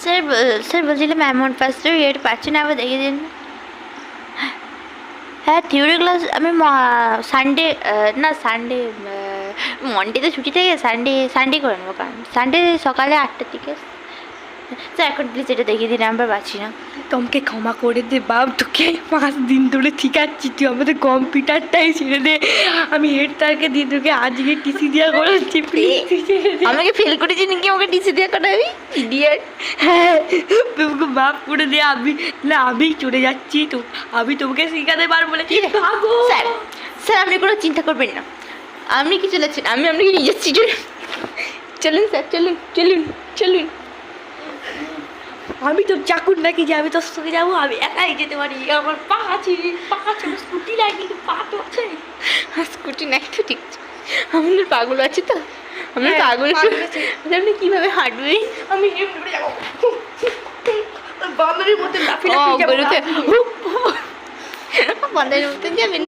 Sir sir বলছিলাম amount first rate পাচ্ছি না, আবার দেখিয়ে দিন। হ্যাঁ থিওরি ক্লাস আমি সানডে না সানডে মনডেতে ছুটি থেকে সানডে করে নেবো, কারণ সানডে সকালে 8টার দিকে। স্যার এখন প্লিজ এটা দেখিয়ে দিন, আমরা পাচ্ছি না। তোমাকে ক্ষমা করে দে বাপ, তোকে 5 দিন ধরে ঠিকাচ্ছি, তুই আমাদের কম্পিউটারটাই ছেড়ে দে। আমি হেড স্যারকে দিয়ে তোকে আজকে টিসি দেওয়া করাচ্ছি, প্লিজ তুই ছেড়ে দে। আমাকে ফেল করেছি নাকি, আমাকে টিসি দিয়ে করাবি ইডিয়েট। হ্যাঁ তোমাকে মাফ করে দে, আমি চলে যাচ্ছি, তো আমি তোমাকে শেখাতে পারবো না। ভাগো স্যার স্যার আপনি কোনো চিন্তা করবেন না, আপনি কি চলেছেন, আমি আপনাকে নিয়ে যাচ্ছি। চলুন স্যার, চলুন চলুন চলুন। আমি তো চাকুর নাকি যে আমি তোর সঙ্গে যাবো, আমি একাই যেতে পারি, আমার পা আছে, স্কুটি লাগে, পা তো আছে। স্কুটি নাই তো ঠিক আছে, আমাদের পাগল আছে তো, আমরা হ্যাঁ, পাগল পাগল আছে। আপনি কীভাবে হাঁটবেন? আমি এমনি করে যাবো, বান্দরের মধ্যে লাফিয়ে লাফিয়ে যাবো। বান্ধবের মতন যাবেন।